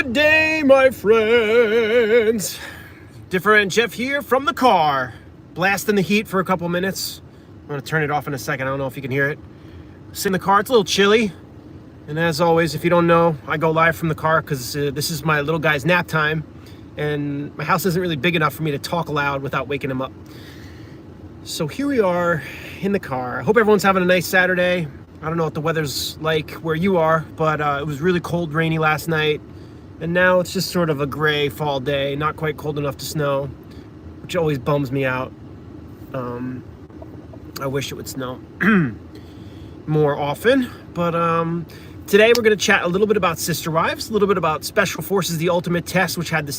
Good day, my friends. DiffeRant Jeff here from the car. Blasting the heat for a couple minutes. I'm going to turn it off in a second. I don't know if you can hear it. Sit in the car. It's a little chilly. And as always, if you don't know, I go live from the car because this is my little guy's nap time. And my house isn't really big enough for me to talk loud without waking him up. So here we are in the car. I hope everyone's having a nice Saturday. I don't know what the weather's like where you are, but it was really cold, rainy last night. And now it's just sort of a gray fall day, not quite cold enough to snow, which always bums me out. I wish it would snow more often. But today we're going to chat a little bit about Sister Wives, a little bit about Special Forces: The Ultimate Test, which had the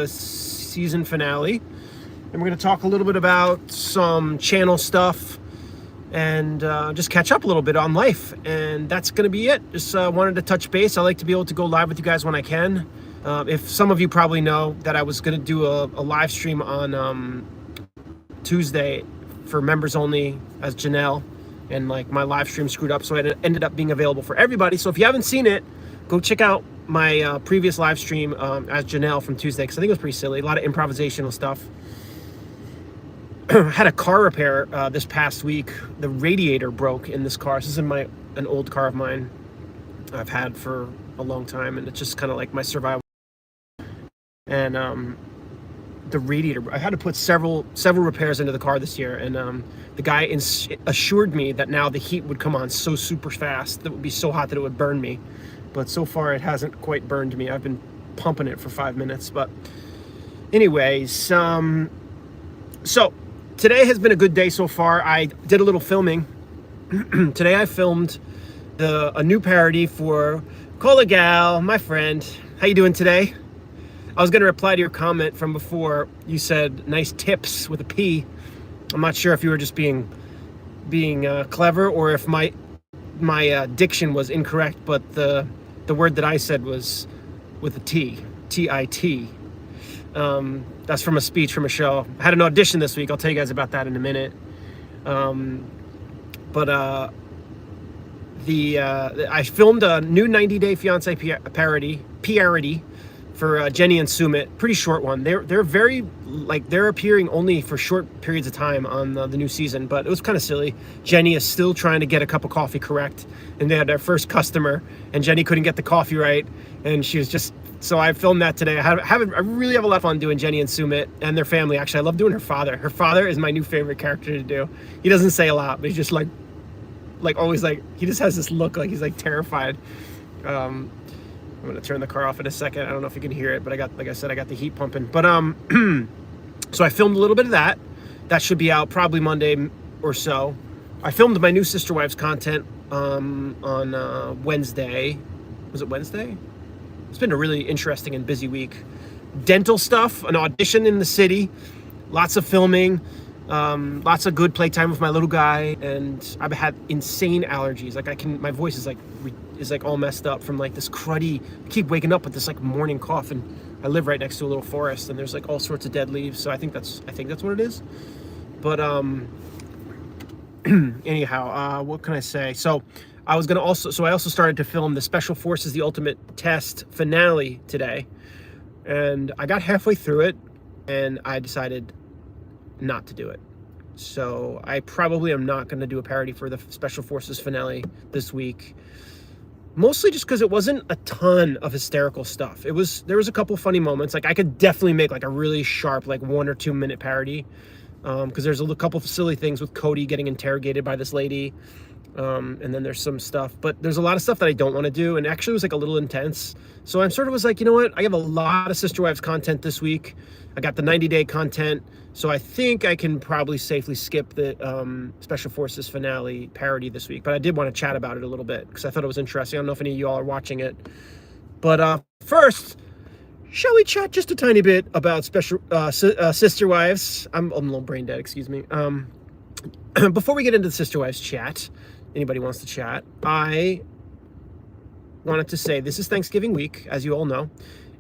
season finale. And we're going to talk a little bit about some channel stuff and just catch up a little bit on life. And that's going to be it. Just wanted to touch base. I like to be able to go live with you guys when I can. If some of you probably know that I was going to do a live stream on Tuesday for members only as Janelle, and like my live stream screwed up, so it ended up being available for everybody. So if you haven't seen it, go check out my previous live stream as Janelle from Tuesday, because I think it was pretty silly. A lot of improvisational stuff. Had a car repair this past week. The radiator broke in this car. This is an old car of mine I've had for a long time, and it's just kind of like my survival. And the radiator, I had to put several repairs into the car this year, and the guy assured me that now the heat would come on so super fast that it would be so hot that it would burn me. But so far it hasn't quite burned me. I've been pumping it for 5 minutes. But anyways, so today has been a good day so far. I did a little filming. Today I filmed a new parody for Cola Gal, my friend. How you doing today? I was going to reply to your comment from before. You said nice tips with a P. I'm not sure if you were just being clever or if my diction was incorrect, but the word that I said was with a T, T-I-T. That's from a speech from a show. I had an audition this week. I'll tell you guys about that in a minute. I filmed a new 90 Day Fiance parody for Jenny and Sumit. Pretty short one. They're appearing only for short periods of time on the new season, but it was kind of silly. Jenny is still trying to get a cup of coffee correct, and they had their first customer, and Jenny couldn't get the coffee right, and she was just. So I filmed that today. I really have a lot of fun doing Jenny and Sumit and their family. Actually, I love doing her father. Her father is my new favorite character to do. He doesn't say a lot, but he's just like always he just has this look like he's like terrified. I'm gonna turn the car off in a second. I don't know if you can hear it, but like I said, I got the heat pumping. But so I filmed a little bit of that. That should be out probably Monday or so. I filmed my new Sister Wives content on Wednesday. Was it Wednesday? It's been a really interesting and busy week. Dental stuff, an audition in the city, lots of filming, lots of good playtime with my little guy, and I've had insane allergies. My voice is like all messed up from like this cruddy. I keep waking up with this like morning cough, and I live right next to a little forest, and there's like all sorts of dead leaves. So I think that's what it is. But anyhow, what can I say? So I also started to film the Special Forces: The Ultimate Test finale today, and I got halfway through it, and I decided not to do it. So I probably am not going to do a parody for the Special Forces finale this week, mostly just because it wasn't a ton of hysterical stuff. There was a couple funny moments. Like I could definitely make like a really sharp, like 1 or 2 minute parody, because there's a couple of silly things with Cody getting interrogated by this lady. And then there's some stuff, but there's a lot of stuff that I don't want to do, and actually it was like a little intense. So I sort of was like, you know what? I have a lot of Sister Wives content this week. I got the 90-day content, so I think I can probably safely skip the Special Forces finale parody this week. But I did want to chat about it a little bit because I thought it was interesting. I don't know if any of you all are watching it, but first, shall we chat just a tiny bit about Sister Wives? I'm a little brain dead. Excuse me. Before we get into the Sister Wives chat. Anybody wants to chat, I wanted to say this is Thanksgiving week, as you all know,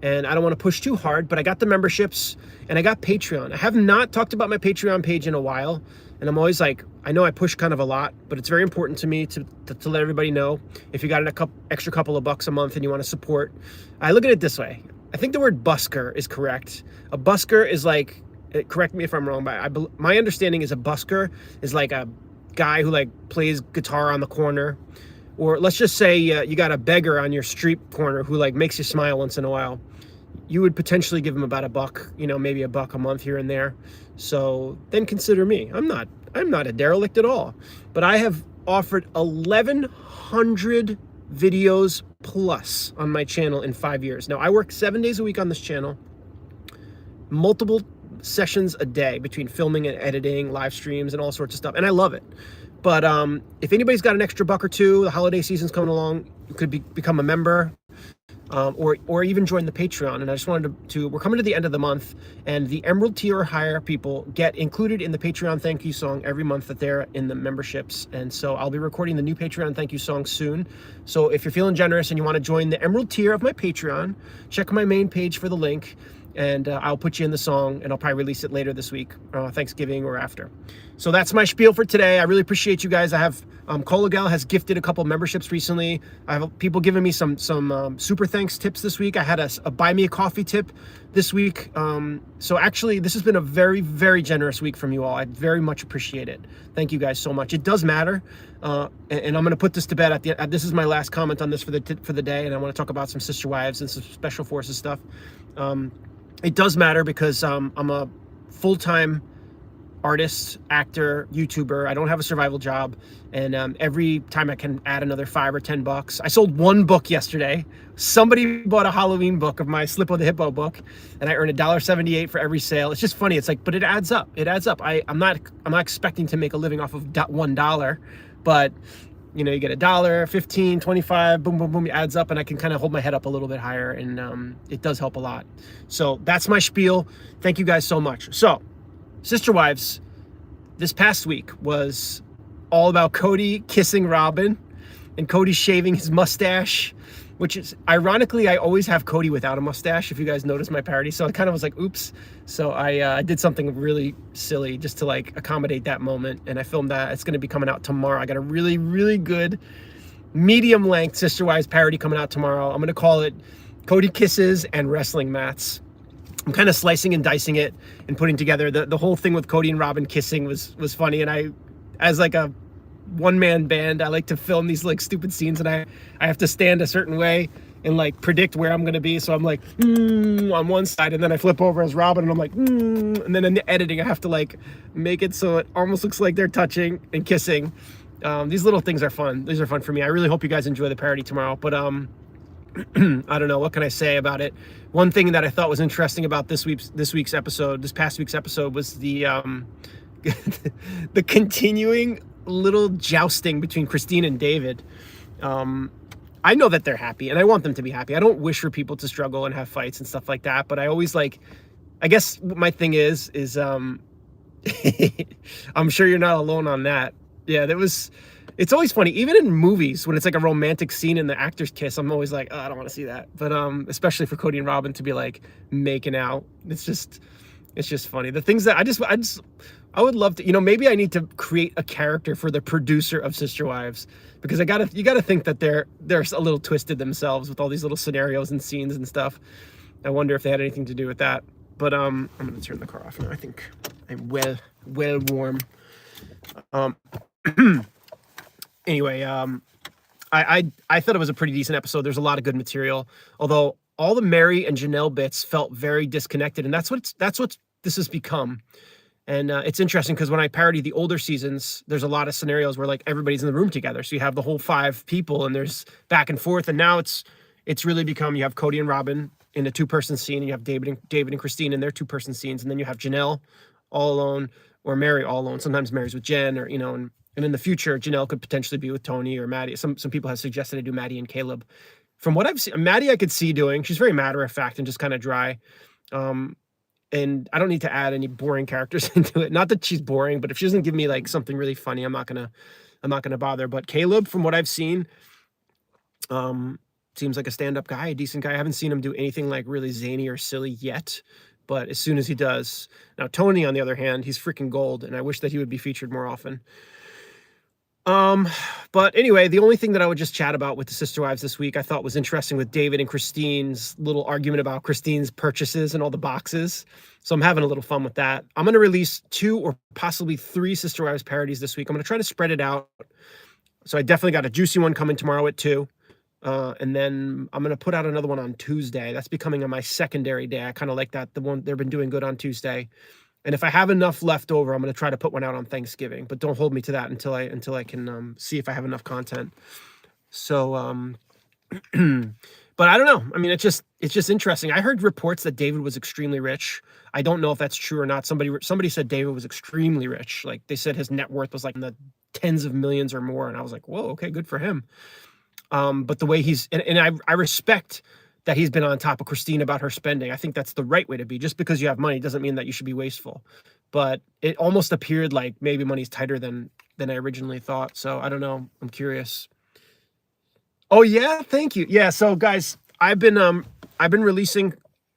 and I don't want to push too hard, but I got the memberships and I got Patreon. I have not talked about my Patreon page in a while, and I'm always like, I know I push kind of a lot, but it's very important to me to let everybody know if you got extra couple of bucks a month and you want to support. I look at it this way. I think the word busker is correct. A busker is like, correct me if I'm wrong, but my understanding is a busker is like a guy who like plays guitar on the corner. Or let's just say you got a beggar on your street corner who like makes you smile once in a while. You would potentially give him about $1, maybe $1 a month here and there. So then consider me. I'm not a derelict at all. But I have offered 1,100 videos plus on my channel in 5 years. Now I work 7 days a week on this channel, multiple sessions a day between filming and editing, live streams, and all sorts of stuff. And I love it. But if anybody's got an extra $1 or $2, the holiday season's coming along, you could become a member, or even join the Patreon. And I just wanted to, we're coming to the end of the month, and the Emerald tier or higher people get included in the Patreon thank you song every month that they're in the memberships. And so I'll be recording the new Patreon thank you song soon. So if you're feeling generous and you want to join the Emerald tier of my Patreon, check my main page for the link, and I'll put you in the song, and I'll probably release it later this week, Thanksgiving or after. So that's my spiel for today. I really appreciate you guys. I have Colagal has gifted a couple memberships recently. I have people giving me some super thanks tips this week. I had a buy me a coffee tip this week. So actually, this has been a very, very generous week from you all. I very much appreciate it. Thank you guys so much. It does matter, and I'm going to put this to bed this is my last comment on this for the day, and I want to talk about some Sister Wives and some Special Forces stuff. It does matter because I'm a full-time artist, actor, YouTuber. I don't have a survival job, and every time I can add another $5 or $10. I sold one book yesterday. Somebody bought a Halloween book of my Slip of the Hippo book, and I earned $1.78 for every sale. It's just funny. It's like, but it adds up. It adds up. I'm not expecting to make a living off of $1, but you get $1, $15, $25, boom, boom, boom, it adds up, and I can kind of hold my head up a little bit higher, and it does help a lot. So that's my spiel. Thank you guys so much. So, Sister Wives, this past week was all about Cody kissing Robin and Cody shaving his mustache, which is, ironically, I always have Cody without a mustache, if you guys notice my parody. So I kind of was like, oops. So I did something really silly just to like accommodate that moment, and I filmed that. It's going to be coming out tomorrow. I got a really, really good medium length Sister Wives parody coming out tomorrow. I'm going to call it Cody Kisses and Wrestling Mats. I'm kind of slicing and dicing it and putting together the whole thing with Cody and Robin kissing was funny. And I, as like a one-man band, I like to film these like stupid scenes, and I have to stand a certain way and like predict where I'm gonna be. So I'm like on one side, and then I flip over as Robin, and I'm like and then in the editing I have to like make it so it almost looks like they're touching and kissing. These little things are fun. These are fun for me. I really hope you guys enjoy the parody tomorrow. But I don't know, what can I say about it? One thing that I thought was interesting about this past week's episode was the the continuing little jousting between Christine and David. I know that they're happy, and I want them to be happy. I don't wish for people to struggle and have fights and stuff like that, but I always like, I guess my thing is I'm sure you're not alone on that. Yeah, it's always funny, even in movies when it's like a romantic scene and the actors kiss, I'm always like, oh, I don't want to see that. But especially for Cody and Robin to be like making out, it's just funny. The things that I would love to, maybe I need to create a character for the producer of Sister Wives, because you gotta think that they're a little twisted themselves with all these little scenarios and scenes and stuff. I wonder if they had anything to do with that. But I'm gonna turn the car off now. I think I'm well warm. Anyway, I thought it was a pretty decent episode. There's a lot of good material, although all the Mary and Janelle bits felt very disconnected, and that's what this has become. And it's interesting because when I parody the older seasons, there's a lot of scenarios where like everybody's in the room together, so you have the whole 5 people, and there's back and forth. And now it's really become, you have Cody and Robin in a 2-person scene, and you have David and Christine in their 2-person scenes, and then you have Janelle all alone, or Mary all alone. Sometimes Mary's with Jen, or and in the future, Janelle could potentially be with Tony or Maddie. Some people have suggested I do Maddie and Caleb. From what I've seen, Maddie I could see doing. She's very matter-of-fact and just kind of dry. And I don't need to add any boring characters into it. Not that she's boring, but if she doesn't give me like something really funny, I'm not gonna bother. But Caleb, from what I've seen, seems like a stand-up guy, a decent guy. I haven't seen him do anything like really zany or silly yet, but as soon as he does. Now, Tony, on the other hand, he's freaking gold, and I wish that he would be featured more often. But anyway, the only thing that I would just chat about with the Sister Wives this week I thought was interesting with David and Christine's little argument about Christine's purchases and all the boxes. So I'm having a little fun with that. I'm going to release 2 or possibly 3 Sister Wives parodies this week. I'm going to try to spread it out. So I definitely got a juicy one coming tomorrow at 2. And then I'm going to put out another one on Tuesday. That's becoming on my secondary day. I kind of like that. The one they've been doing good on Tuesday. And if I have enough left over, I'm going to try to put one out on Thanksgiving, but don't hold me to that until I can see if I have enough content. So, but I don't know. I mean, it's just interesting. I heard reports that David was extremely rich. I don't know if that's true or not. Somebody said David was extremely rich. Like they said his net worth was like in the tens of millions or more. And I was like, whoa, okay, good for him. But the way I respect that he's been on top of Christine about her spending. I think that's the right way to be. Just because you have money doesn't mean that you should be wasteful. But it almost appeared like maybe money's tighter than I originally thought. So I don't know. I'm curious. Oh yeah, thank you. Yeah, so guys, I've been releasing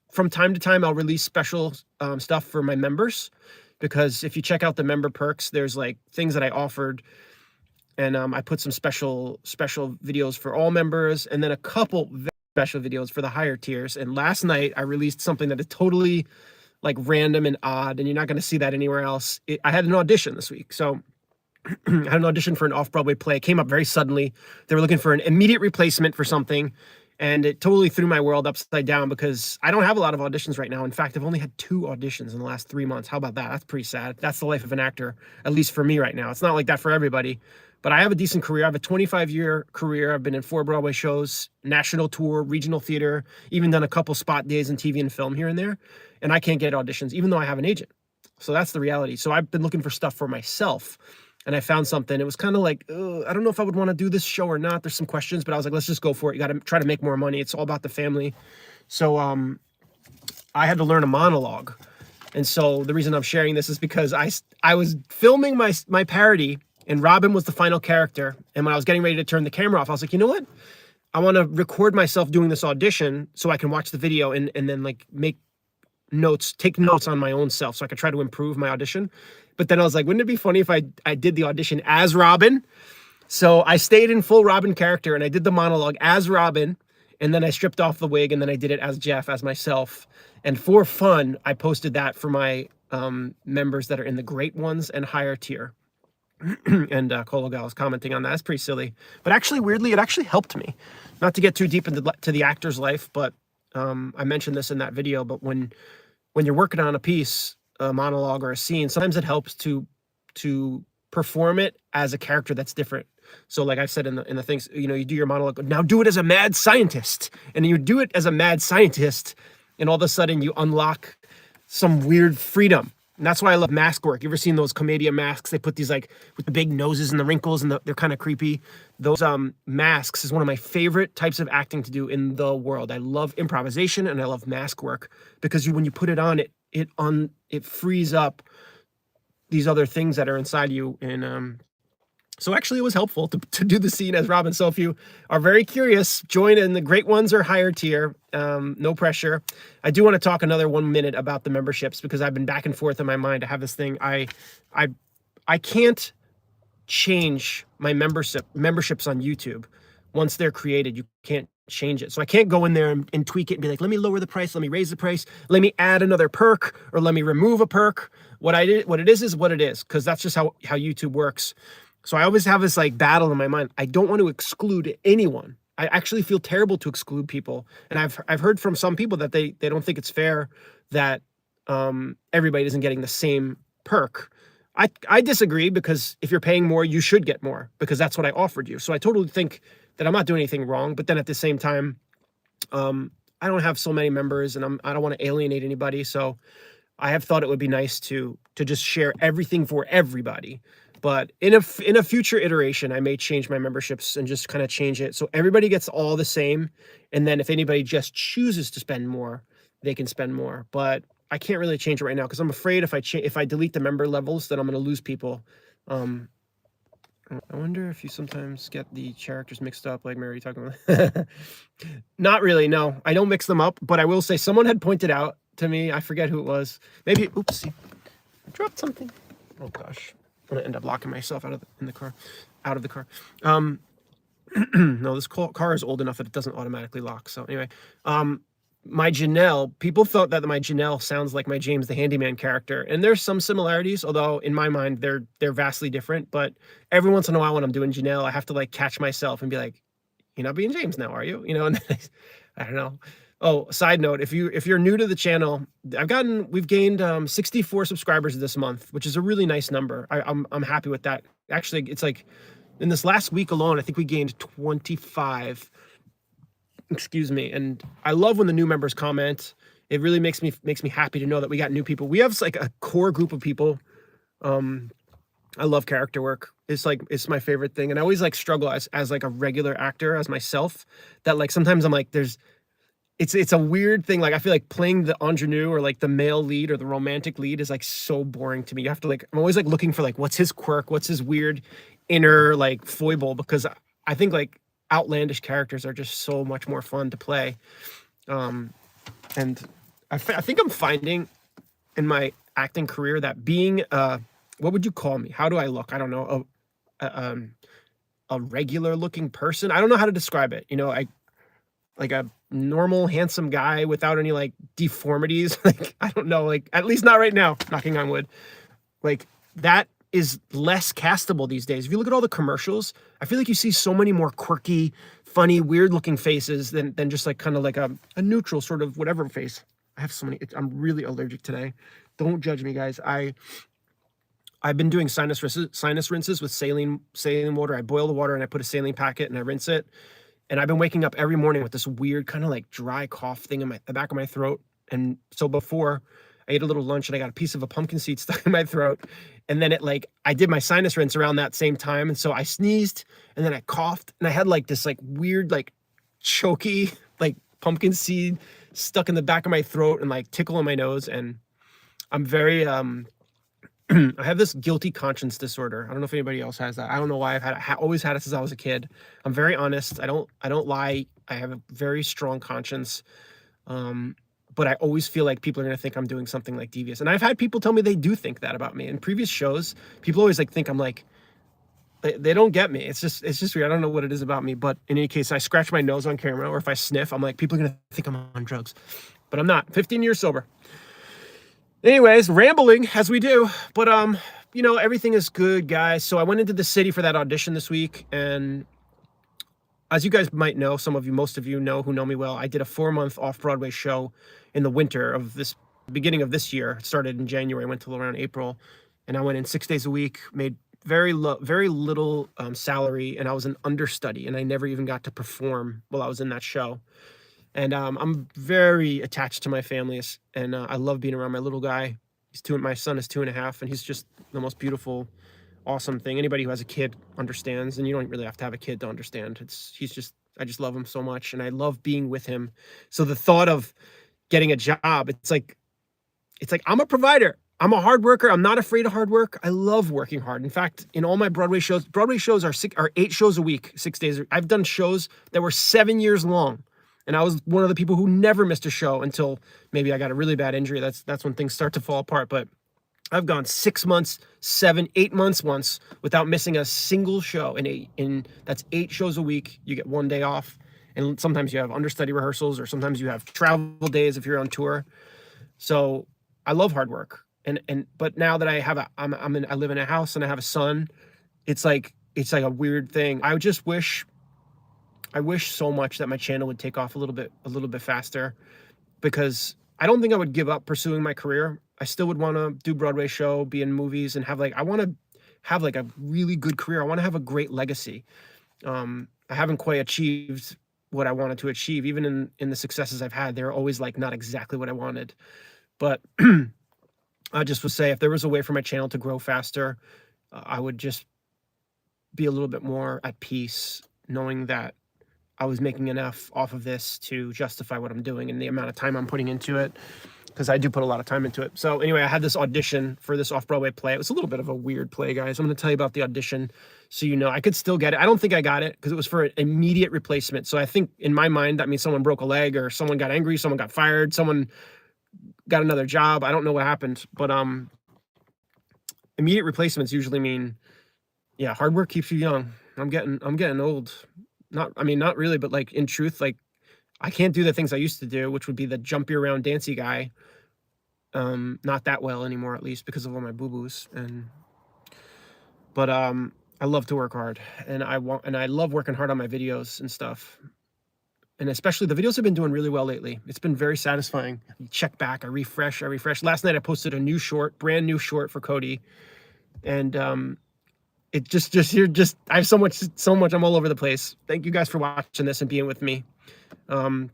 from time to time. I'll release special stuff for my members, because if you check out the member perks, there's like things that I offered. And I put some special videos for all members, and then a couple special videos for the higher tiers. And last night I released something that is totally like random and odd, and you're not going to see that anywhere else. I had an audition this week. So I had an audition for an off-Broadway play. It came up very suddenly. They were looking for an immediate replacement for something, and it totally threw my world upside down because I don't have a lot of auditions right now. In fact, I've only had 2 auditions in the last 3 months. How about that? That's pretty sad. That's the life of an actor, at least for me right now. It's not like that for everybody. But I have a decent career. I have a 25-year career. I've been in 4 Broadway shows, national tour, regional theater, even done a couple spot days in TV and film here and there. And I can't get auditions, even though I have an agent. So that's the reality. So I've been looking for stuff for myself. And I found something. It was kind of like, I don't know if I would want to do this show or not. There's some questions, but I was like, let's just go for it. You got to try to make more money. It's all about the family. So I had to learn a monologue. And so the reason I'm sharing this is because I was filming my parody, and Robin was the final character. And when I was getting ready to turn the camera off, I was like, you know what? I want to record myself doing this audition so I can watch the video and then like take notes on my own self so I could try to improve my audition. But then I was like, wouldn't it be funny if I did the audition as Robin? So I stayed in full Robin character and I did the monologue as Robin. And then I stripped off the wig and then I did it as Jeff, as myself. And for fun, I posted that for my members that are in the great ones and higher tier. And Kologal was commenting on that. It's pretty silly, but actually, weirdly, it actually helped me. Not to get too deep into the actor's life, but I mentioned this in that video. But when you're working on a piece, a monologue or a scene, sometimes it helps to perform it as a character that's different. So, like I said in the things, you do your monologue. Now do it as a mad scientist, and you do it as a mad scientist, and all of a sudden you unlock some weird freedom. And that's why I love mask work. You ever seen those comedian masks? They put these like with the big noses and the wrinkles and they're kind of creepy. Those masks is one of my favorite types of acting to do in the world. I love improvisation and I love mask work because when you put it on, it frees up these other things that are inside you. And so actually it was helpful to do the scene as Robin. So if you are very curious, join in the great ones or higher tier. No pressure. I do want to talk another 1 minute about the memberships because I've been back and forth in my mind. I have this thing. I can't change my memberships on YouTube. Once they're created, you can't change it. So I can't go in there and tweak it and be like, let me lower the price, let me raise the price, let me add another perk, or let me remove a perk. What it is what it is, because that's just how YouTube works. So I always have this like battle in my mind. I don't want to exclude anyone. I actually feel terrible to exclude people. And I've heard from some people that they don't think it's fair that everybody isn't getting the same perk. I disagree, because if you're paying more, you should get more, because that's what I offered you. So I totally think that I'm not doing anything wrong. But then at the same time, I don't have so many members and I don't want to alienate anybody. So I have thought it would be nice to just share everything for everybody. But in a future iteration, I may change my memberships and just kind of change it so everybody gets all the same. And then if anybody just chooses to spend more, they can spend more. But I can't really change it right now because I'm afraid if I delete the member levels, then I'm going to lose people. I wonder if you sometimes get the characters mixed up, like Mary talking about. Not really, no. I don't mix them up, but I will say someone had pointed out to me, I forget who it was. Maybe, oopsie, I dropped something. Oh gosh, I'm gonna end up locking myself out of the car. No, this car is old enough that it doesn't automatically lock. So anyway, my Janelle, people thought that my Janelle sounds like my James the Handyman character, and there's some similarities, although in my mind they're vastly different. But every once in a while when I'm doing Janelle, I have to like catch myself and be like, "You're not being James now, are you?" You know, and then I don't know. Oh, side note, if you're new to the channel, we've gained 64 subscribers this month, which is a really nice number. I'm happy with that. Actually, it's like in this last week alone, I think we gained 25. Excuse me. And I love when the new members comment. It really makes me happy to know that we got new people. We have like a core group of people. I love character work. It's my favorite thing. And I always like struggle as like a regular actor, as myself, that like sometimes I'm like, it's a weird thing. Like I feel like playing the ingenue or like the male lead or the romantic lead is like so boring to me. You have to like, I'm always like looking for like, what's his quirk? What's his weird inner like foible? Because I think like outlandish characters are just so much more fun to play. And I think I'm finding in my acting career that being, what would you call me? How do I look? I don't know. A regular looking person. I don't know how to describe it. You know, like a normal, handsome guy without any like deformities. Like, I don't know, like at least not right now, knocking on wood. Like that is less castable these days. If you look at all the commercials, I feel like you see so many more quirky, funny, weird looking faces than just like kind of like a neutral sort of whatever face. I have so many, I'm really allergic today. Don't judge me, guys. I've been doing sinus rinses with saline water. I boil the water and I put a saline packet and I rinse it. And I've been waking up every morning with this weird kind of like dry cough thing in the back of my throat. And so before I ate a little lunch and I got a piece of a pumpkin seed stuck in my throat. And then I did my sinus rinse around that same time. And so I sneezed and then I coughed and I had like this like weird, like choky, like pumpkin seed stuck in the back of my throat and like tickle in my nose. And I'm very, I have this guilty conscience disorder. I don't know if anybody else has that. I don't know why I've had it. Always had it since I was a kid. I'm very honest. I don't lie. I have a very strong conscience. But I always feel like people are going to think I'm doing something like devious. And I've had people tell me they do think that about me. In previous shows, people always like think I'm like, they don't get me. It's just weird. I don't know what it is about me. But in any case, I scratch my nose on camera or if I sniff, I'm like, people are going to think I'm on drugs. But I'm not. 15 years sober. Anyways, rambling as we do, but you know, everything is good, guys. So I went into the city for that audition this week, and as you guys might know, most of you know who know me well, I did a 4-month off-Broadway show in the winter of this beginning of this year. It started in January, went till around April, and I went in 6 days a week, made very little salary, and I was an understudy, and I never even got to perform while I was in that show. And I'm very attached to my family, and I love being around my little guy. My son is 2.5, and he's just the most beautiful, awesome thing. Anybody who has a kid understands, and you don't really have to have a kid to understand. I just love him so much, and I love being with him. So the thought of getting a job, it's like I'm a provider. I'm a hard worker. I'm not afraid of hard work. I love working hard. In fact, in all my Broadway shows are 8 shows a week, 6 days. I've done shows that were 7 years long. And I was one of the people who never missed a show until maybe I got a really bad injury. That's when things start to fall apart. But I've gone 6 months, 7, 8 months once without missing a single show. And that's 8 shows a week. You get 1 day off. And sometimes you have understudy rehearsals, or sometimes you have travel days if you're on tour. So I love hard work. But now that I live in a house and I have a son, it's like a weird thing. I wish so much that my channel would take off a little bit faster, because I don't think I would give up pursuing my career. I still would want to do Broadway show, be in movies, and I want to have like a really good career. I want to have a great legacy. I haven't quite achieved what I wanted to achieve. Even in the successes I've had, they're always like not exactly what I wanted. But I just would say if there was a way for my channel to grow faster, I would just be a little bit more at peace, knowing that I was making enough off of this to justify what I'm doing and the amount of time I'm putting into it. because I do put a lot of time into it. So anyway, I had this audition for this off-Broadway play. It was a little bit of a weird play, guys. I'm going to tell you about the audition so you know. I could still get it. I don't think I got it because it was for an immediate replacement. So I think in my mind, that means someone broke a leg or someone got angry, someone got fired, someone got another job. I don't know what happened, but immediate replacements usually mean, yeah, hard work keeps you young. I'm getting old. Not really, but like in truth, like I can't do the things I used to do, which would be the jumpy around dancey guy. Not that well anymore, at least because of all my boo-boos. But I love to work hard, and I love working hard on my videos and stuff. And especially the videos have been doing really well lately. It's been very satisfying. You check back, I refresh. Last night I posted a new short, brand new short for Cody. And it just I have so much, I'm all over the place. Thank you guys for watching this and being with me. So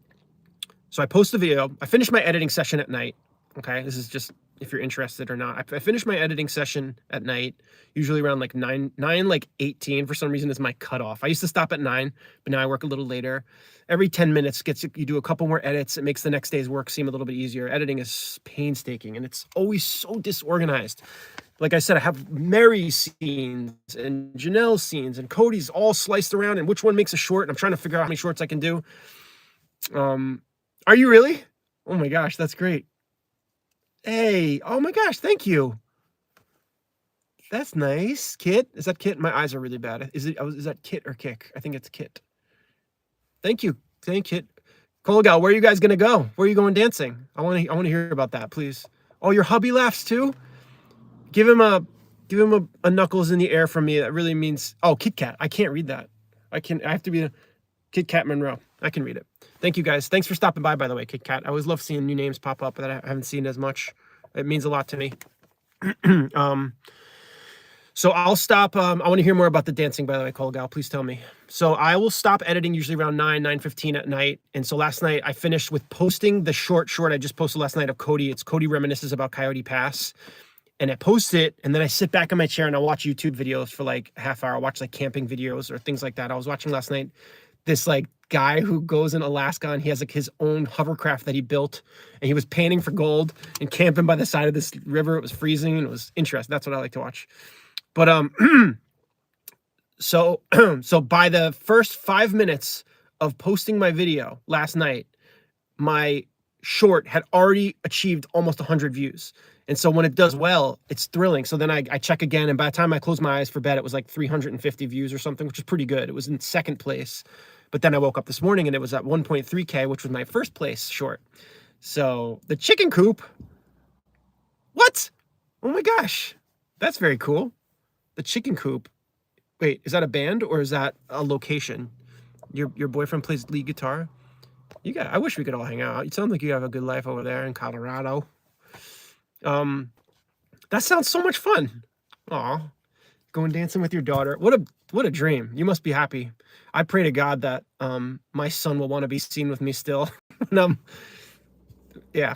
I post the video. I finished my editing session at night. Okay, this is just if you're interested or not. I finished my editing session at night, usually around like 9 like 18 for some reason is my cutoff. I used to stop at 9, but now I work a little later. Every 10 minutes you do a couple more edits. It makes the next day's work seem a little bit easier. Editing is painstaking and it's always so disorganized. Like I said, I have Mary's scenes and Janelle's scenes and Cody's all sliced around and which one makes a short. And I'm trying to figure out how many shorts I can do. Are you really? Oh my gosh, that's great. Hey, oh my gosh, thank you. That's nice. Kit, is that Kit? My eyes are really bad. Is that Kit or Kick? I think it's Kit. Thank you. Thank Kit. Colgal, where are you guys gonna go? Where are you going dancing? I want to hear about that, please. Oh, your hubby laughs too? Give him a knuckles in the air from me. That really means, oh, Kit Kat. I can't read that. I have to be a Kit Kat Monroe. I can read it. Thank you guys. Thanks for stopping by the way, Kit Kat. I always love seeing new names pop up that I haven't seen as much. It means a lot to me. So I'll stop. I want to hear more about the dancing, by the way, Colgal. Please tell me. So I will stop editing usually around 9:15 at night. And so last night I finished with posting the short I just posted last night of Cody. It's Cody reminisces about Coyote Pass. And I post it, and then I sit back in my chair and I watch YouTube videos for like a half hour. I watch like camping videos or things like that. I was watching last night this like guy who goes in Alaska and he has like his own hovercraft that he built and he was panning for gold and camping by the side of this river. It was freezing and it was interesting. That's what I like to watch. But so by the first 5 minutes of posting my video last night, my short had already achieved almost 100 views. And so when it does well, it's thrilling. So then I check again, and by the time I closed my eyes for bed, it was like 350 views or something, which is pretty good. It was in second place. But then I woke up this morning and it was at 1.3K, which was my first place short. So the chicken coop. What? Oh my gosh. That's very cool. The chicken coop. Wait, is that a band or is that a location? Your boyfriend plays lead guitar? I wish we could all hang out. You sound like you have a good life over there in Colorado. That sounds so much fun. Aw, going dancing with your daughter. What a dream. You must be happy. I pray to God that my son will want to be seen with me still. Yeah.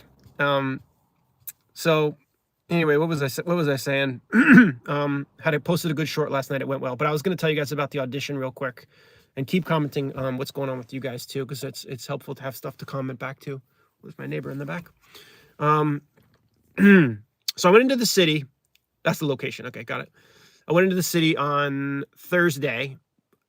So anyway, what was I saying? Had I posted a good short last night, it went well. But I was going to tell you guys about the audition real quick, and keep commenting what's going on with you guys too, because it's helpful to have stuff to comment back to. There's my neighbor in the back. So I went into the city. That's the location. Okay, got it. I went into the city on Thursday.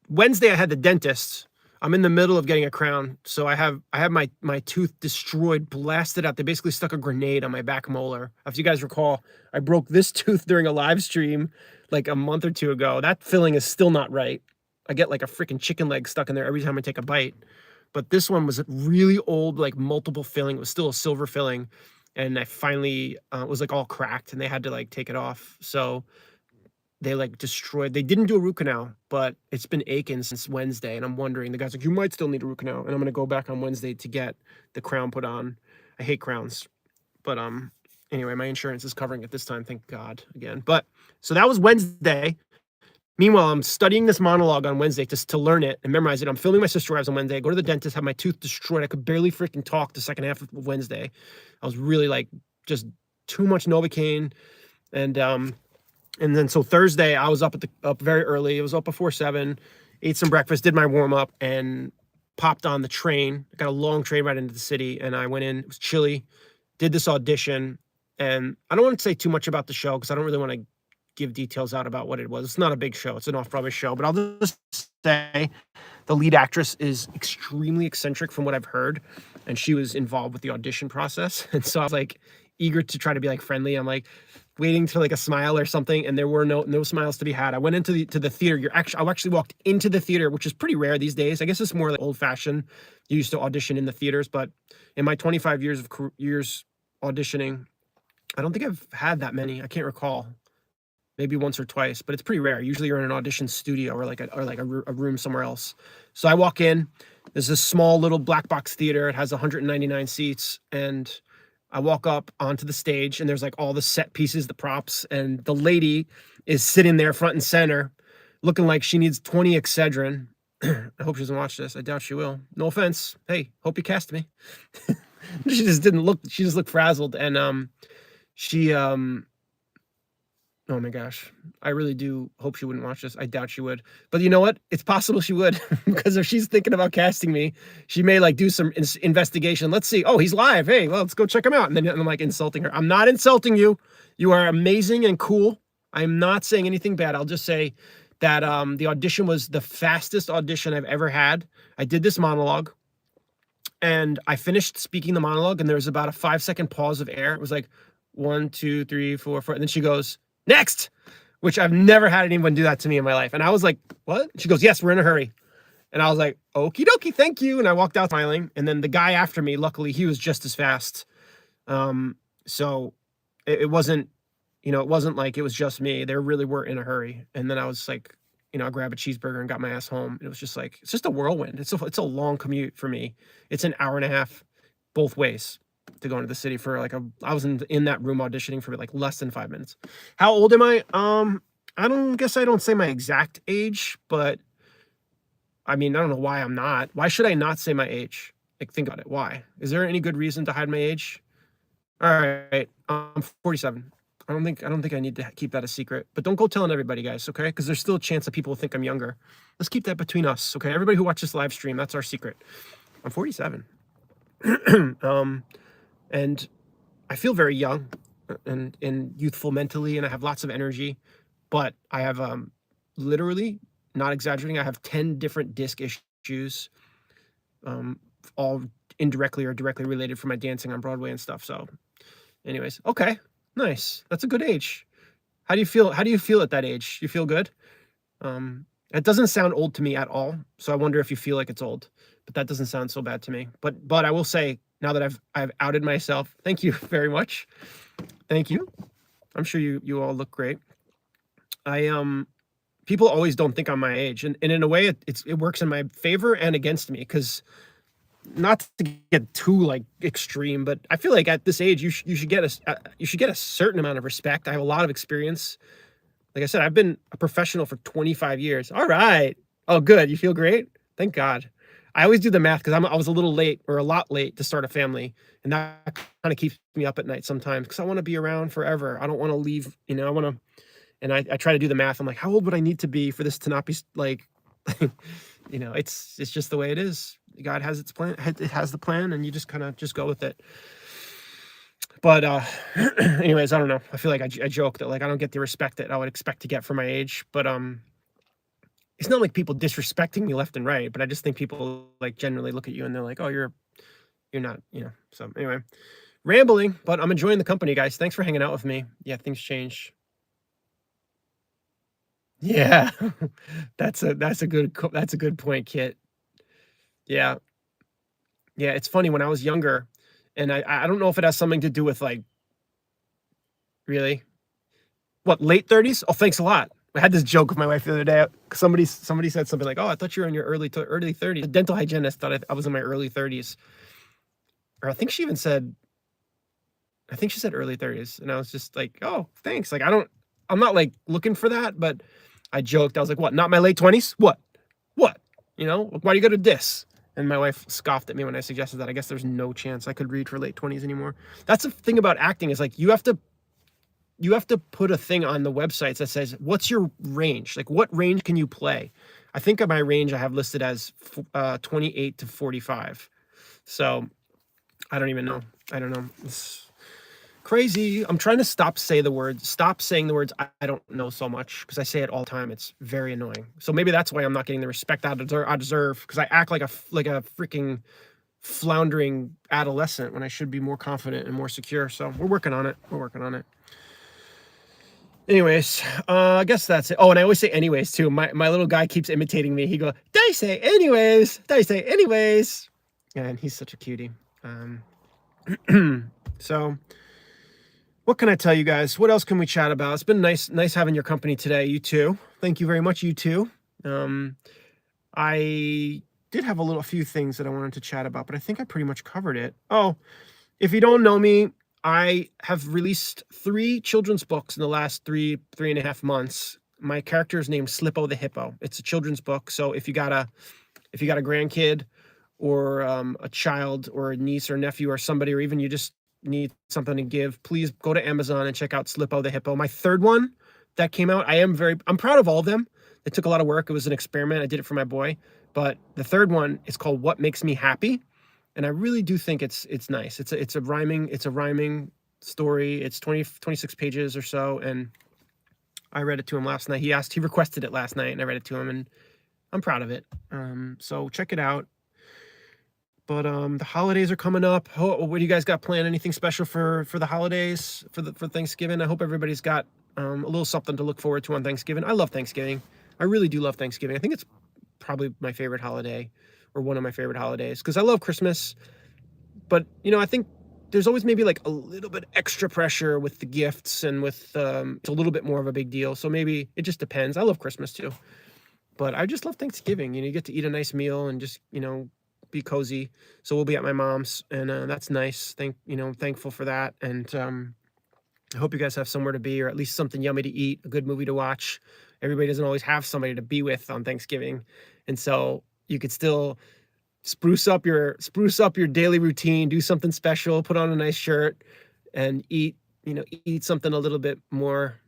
Wednesday, I had the dentist. I'm in the middle of getting a crown. So I have my tooth destroyed, blasted out. They basically stuck a grenade on my back molar. If you guys recall, I broke this tooth during a live stream like a month or two ago. That filling is still not right. I get like a freaking chicken leg stuck in there every time I take a bite. But this one was a really old, like multiple filling. It was still a silver filling. And I finally, it was like all cracked and they had to like take it off. So they like destroyed, they didn't do a root canal, but it's been aching since Wednesday. And I'm wondering, the guy's like, you might still need a root canal. And I'm going to go back on Wednesday to get the crown put on. I hate crowns. But anyway, my insurance is covering it this time. Thank God again. But so that was Wednesday. Meanwhile, I'm studying this monologue on Wednesday to learn it and memorize it. I'm filming My Sister Arrives on Wednesday. I go to the dentist, have my tooth destroyed. I could barely freaking talk the second half of Wednesday. I was really like just too much Novocaine. And then so Thursday, I was up very early. It was up before 7, ate some breakfast, did my warm up, and popped on the train. I got a long train ride into the city, and I went in. It was chilly. did this audition, and I don't want to say too much about the show because I don't really want to give details out about what it was. It's not a big show. It's an off-Broadway show, but I'll just say the lead actress is extremely eccentric from what I've heard, and she was involved with the audition process. And so I was like eager to try to be like friendly. I'm like waiting for like a smile or something, and there were no smiles to be had. I went into the theater. I actually walked into the theater, which is pretty rare these days. I guess it's more like old-fashioned. You used to audition in the theaters, but in my 25 years of years auditioning, I don't think I've had that many. I can't recall. Maybe once or twice, but it's pretty rare. Usually you're in an audition studio or like a room somewhere else. So I walk in, there's this small little black box theater. It has 199 seats, and I walk up onto the stage, and there's like all the set pieces, the props, and the lady is sitting there front and center looking like she needs 20 Excedrin. I hope she doesn't watch this. I doubt she will. No offense. Hey, hope you cast me. She just looked frazzled, and she oh my gosh. I really do hope she wouldn't watch this. I doubt she would. But you know what? It's possible she would, because if she's thinking about casting me, she may like do some investigation. Let's see. Oh, he's live. Hey, well, let's go check him out. And then I'm like insulting her. I'm not insulting you. You are amazing and cool. I'm not saying anything bad. I'll just say that the audition was the fastest audition I've ever had. I did this monologue, and I finished speaking the monologue, and there was about a 5-second pause of air. It was like 1, 2, 3, 4, 4. And then she goes, "Next," which I've never had anyone do that to me in my life. And I was like, "What?" She goes, "Yes, we're in a hurry." And I was like, "Okie dokie, thank you." And I walked out smiling. And then the guy after me, luckily, he was just as fast. So it wasn't, it wasn't like it was just me. They really were in a hurry. And then I was like, I grabbed a cheeseburger and got my ass home. It was just like, it's just a whirlwind. It's a long commute for me. It's an hour and a half both ways to go into the city for like I was in that room auditioning for like less than 5 minutes. How old am I? I don't say my exact age, but I mean, I don't know why I'm not. Why should I not say my age? Like, think about it. Why? Is there any good reason to hide my age? All right. I'm 47. I don't think I need to keep that a secret, but don't go telling everybody, guys. Okay. Because there's still a chance that people will think I'm younger. Let's keep that between us. Okay. Everybody who watches this live stream, that's our secret. I'm 47. And I feel very young and youthful mentally, and I have lots of energy, but I have literally, not exaggerating, I have 10 different disc issues, all indirectly or directly related from my dancing on Broadway and stuff. So anyways, okay, nice. That's a good age. How do you feel? How do you feel at that age? You feel good? It doesn't sound old to me at all. So I wonder if you feel like it's old, but that doesn't sound so bad to me. But I will say, now that I've outed myself, thank you very much. Thank you. I'm sure you all look great. People always don't think I'm my age, and in a way it works in my favor and against me, because not to get too like extreme, but I feel like at this age you should get a certain amount of respect. I have a lot of experience. Like I said, I've been a professional for 25 years. All right. Oh, good. You feel great? Thank God. I always do the math because I was a little late, or a lot late, to start a family. And that kind of keeps me up at night sometimes, because I want to be around forever. I don't want to leave, I want to, and I try to do the math. I'm like, how old would I need to be for this to not be like, it's just the way it is. God has its plan. It has the plan, and you just kind of just go with it. But anyways, I don't know. I feel like I joke that like I don't get the respect that I would expect to get for my age, but it's not like people disrespecting me left and right, but I just think people like generally look at you and they're like, "Oh, you're not," So anyway, rambling, but I'm enjoying the company, guys. Thanks for hanging out with me. Yeah, things change. Yeah, that's a good point, Kit. Yeah, yeah. It's funny, when I was younger, and I don't know if it has something to do with like, really, what, late 30s? Oh, thanks a lot. I had this joke with my wife the other day. Somebody said something like, "Oh, I thought you were in your early 30s." The dental hygienist thought I was in my early 30s, or I think she said early 30s, and I was just like, "Oh, thanks." Like I'm not like looking for that, but I joked. I was like, "What? Not my late 20s? What? Why do you go to this?" And my wife scoffed at me when I suggested that. I guess there's no chance I could read for late 20s anymore. That's the thing about acting, is like you have to put a thing on the websites that says, what's your range? Like, what range can you play? I think my range I have listed as 28 to 45. So I don't even know. I don't know. Crazy. I'm trying to stop saying the words I don't know so much, because I say it all the time. It's very annoying. So maybe that's why I'm not getting the respect I deserve, because I act like a freaking floundering adolescent when I should be more confident and more secure. So we're working on it. Anyways, I guess that's it. Oh, and I always say anyways too. My little guy keeps imitating me. He goes, they say anyways. And he's such a cutie. So what can I tell you guys? What else can we chat about? It's been nice having your company today. You too. Thank you very much. You too. I did have a few things that I wanted to chat about, but I think I pretty much covered it. Oh, if you don't know me, I have released 3 children's books in the last 3.5 months. My character is named Slippo the Hippo. It's a children's book. So if you got a grandkid or a child or a niece or nephew or somebody, or even you just need something to give, please go to Amazon and check out Slippo the Hippo. My 3rd one that came out, I'm proud of all of them. It took a lot of work. It was an experiment. I did it for my boy. But the 3rd one is called What Makes Me Happy. And I really do think it's nice. It's a rhyming story. It's 26 pages or so. And I read it to him last night. He requested it last night, and I read it to him, and I'm proud of it. So check it out. But the holidays are coming up. What do you guys got planned? Anything special for the holidays, for Thanksgiving? I hope everybody's got a little something to look forward to on Thanksgiving. I love Thanksgiving. I really do love Thanksgiving. I think it's probably my favorite holiday, or one of my favorite holidays, because I love Christmas. But, I think there's always maybe like a little bit extra pressure with the gifts, and with it's a little bit more of a big deal. So maybe it just depends. I love Christmas too, but I just love Thanksgiving. You get to eat a nice meal and just, be cozy. So we'll be at my mom's, and that's nice. Thankful for that. And I hope you guys have somewhere to be, or at least something yummy to eat, a good movie to watch. Everybody doesn't always have somebody to be with on Thanksgiving. And so you could still spruce up your daily routine, do something special, put on a nice shirt, and eat something a little bit more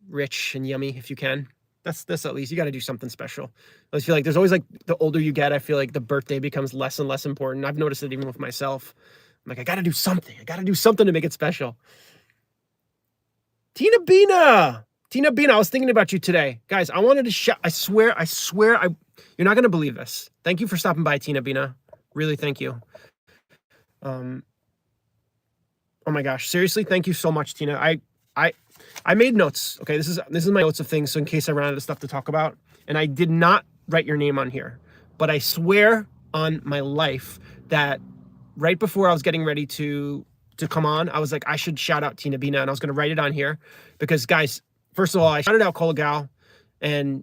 rich and yummy if you can. That's at least, you got to do something special. I feel like there's always, like, the older you get, I feel like the birthday becomes less and less important. I've noticed it even with myself. I'm like, I got to do something. To make it special. Tina Bina, I was thinking about you today. Guys, I wanted to shout. I swear, you're not going to believe this. Thank you for stopping by, Tina Bina. Really, thank you. Oh my gosh, seriously, thank you so much, Tina. I made notes. Okay, this is my notes of things, so in case I ran out of stuff to talk about. And I did not write your name on here, but I swear on my life that right before I was getting ready to come on, I was like, I should shout out Tina Bina, and I was going to write it on here because, guys, first of all, I shouted out Colgal, and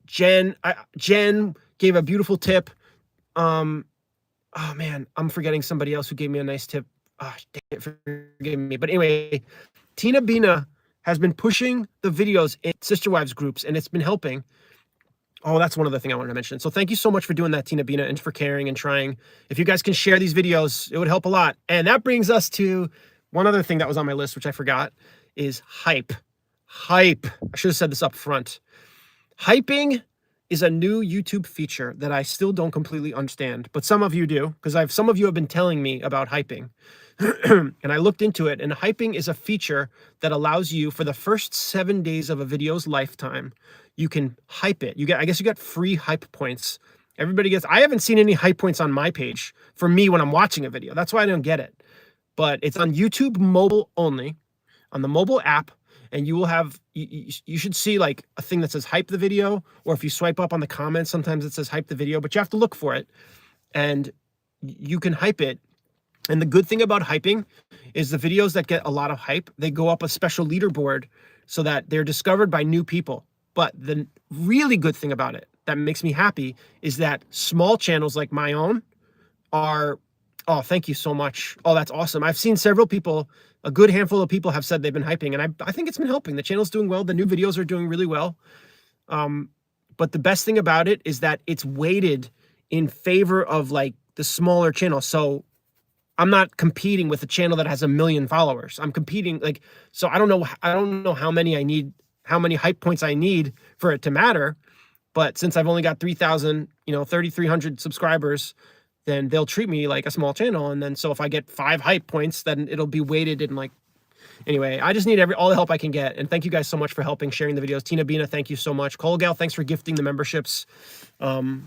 Jen gave a beautiful tip. Oh man, I'm forgetting somebody else who gave me a nice tip. Oh, dang it, forgive me. But anyway, Tina Bina has been pushing the videos in Sister Wives groups, and it's been helping. Oh, that's one other thing I wanted to mention. So thank you so much for doing that, Tina Bina, and for caring and trying. If you guys can share these videos, it would help a lot. And that brings us to one other thing that was on my list, which I forgot, is hype. Hype. I should have said this up front. Hyping is a new YouTube feature that I still don't completely understand, but some of you do, because some of you have been telling me about hyping. And I looked into it, and hyping is a feature that allows you, for the first 7 days of a video's lifetime, you can hype it. I guess you get free hype points. Everybody gets, I haven't seen any hype points on my page for me when I'm watching a video. That's why I don't get it. But it's on YouTube mobile only, on the mobile app, and you will have, you should see like a thing that says hype the video, or if you swipe up on the comments, sometimes it says hype the video, but you have to look for it, and you can hype it. And the good thing about hyping is the videos that get a lot of hype, they go up a special leaderboard so that they're discovered by new people. But the really good thing about it that makes me happy is that small channels like my own are, oh, thank you so much. Oh, that's awesome. I've seen several people, a good handful of people have said they've been hyping, and I think it's been helping. The channel's doing well. The new videos are doing really well. But the best thing about it is that it's weighted in favor of like the smaller channels. So I'm not competing with a channel that has 1 million followers. I'm competing so I don't know how many hype points I need for it to matter. But since I've only got 3,300 subscribers, then they'll treat me like a small channel. And then so if I get 5 hype points, then it'll be weighted in like Anyway, I just need all the help I can get. And thank you guys so much for helping, sharing the videos. Tina Bina, thank you so much. Cologal, thanks for gifting the memberships. I'm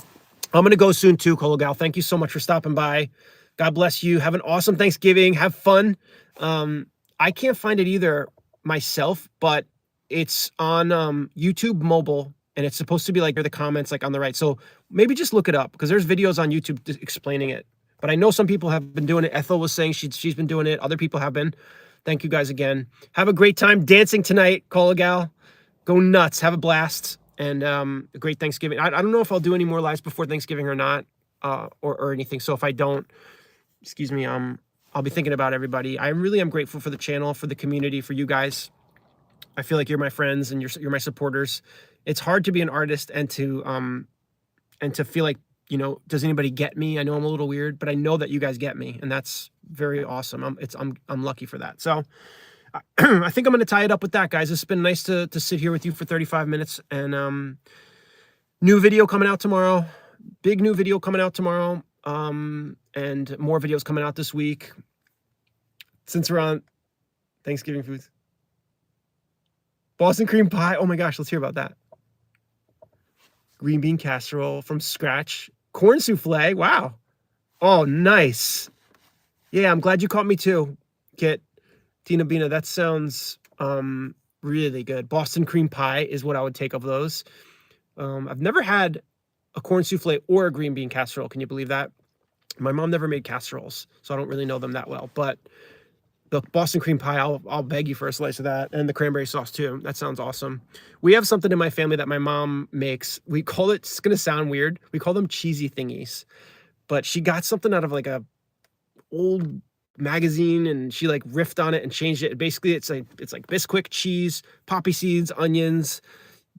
going to go soon too, Cologal. Thank you so much for stopping by. God bless you. Have an awesome Thanksgiving. Have fun. I can't find it either myself, but it's on YouTube mobile, and it's supposed to be like the comments like on the right. So maybe just look it up, because there's videos on YouTube explaining it. But I know some people have been doing it. Ethel was saying she's been doing it. Other people have been. Thank you guys again. Have a great time dancing tonight, Cologal. Go nuts. Have a blast. And a great Thanksgiving. I don't know if I'll do any more lives before Thanksgiving or not, or anything. So if I don't, excuse me, I'll be thinking about everybody. I really am grateful for the channel, for the community, for you guys. I feel like you're my friends and you're my supporters. It's hard to be an artist and to feel like, you know, does anybody get me? I know I'm a little weird, but I know that you guys get me, and that's very awesome. I'm lucky for that. So I think I'm going to tie it up with that, guys. It's been nice to sit here with you for 35 minutes, and new video coming out tomorrow. Big new video coming out tomorrow, and more videos coming out this week. Since we're on Thanksgiving foods. Boston cream pie. Oh my gosh, let's hear about that. Green bean casserole from scratch. Corn souffle. Wow. Oh, nice. Yeah, I'm glad you caught me too, Kit. Tina Bina, that sounds really good. Boston cream pie is what I would take of those. I've never had a corn souffle or a green bean casserole. Can you believe that? My mom never made casseroles, so I don't really know them that well. But the Boston cream pie, I'll beg you for a slice of that, and the cranberry sauce too. That sounds awesome. We have something in my family that my mom makes. We call it, it's gonna sound weird, we call them cheesy thingies. But she got something out of like a old magazine, and she like riffed on it and changed it. Basically, it's like Bisquick, cheese, poppy seeds, onions,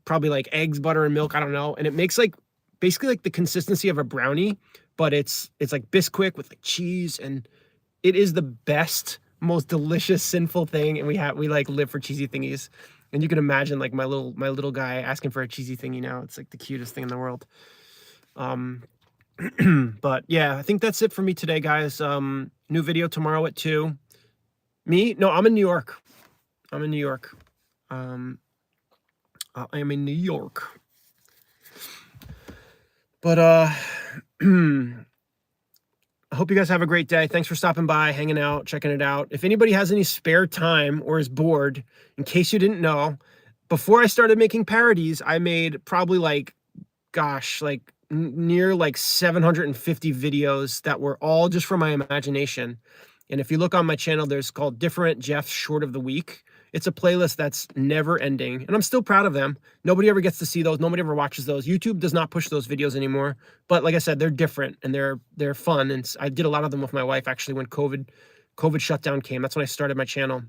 probably like eggs, butter, and milk. I don't know. And it makes like basically like the consistency of a brownie, but it's like Bisquick with like cheese, and it is the best, most delicious, sinful thing. And we like live for cheesy thingies. And you can imagine like my little guy asking for a cheesy thingy now. It's like the cutest thing in the world. But yeah, I think that's it for me today, guys. New video tomorrow at 2. Me? No, I'm in New York. I am in New York. But I hope you guys have a great day. Thanks for stopping by, hanging out, checking it out. If anybody has any spare time or is bored, in case you didn't know, before I started making parodies, I made probably like, gosh, like near like 750 videos that were all just from my imagination. And if you look on my channel, there's called DiffeRant Jeff's Short of the Week. It's a playlist that's never ending, and I'm still proud of them. Nobody ever gets to see those. Nobody ever watches those. YouTube does not push those videos anymore. But like I said, they're different and they're fun. And I did a lot of them with my wife actually when COVID shutdown came. That's when I started my channel.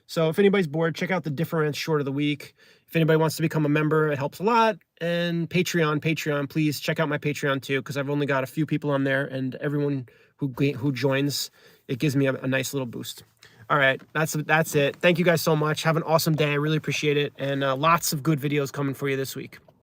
So if anybody's bored, check out the DiffeRant Short of the Week. If anybody wants to become a member, it helps a lot. And Patreon, please check out my Patreon too, because I've only got a few people on there, and everyone who joins, it gives me a nice little boost. All right, that's it. Thank you guys so much. Have an awesome day. I really appreciate it. And lots of good videos coming for you this week.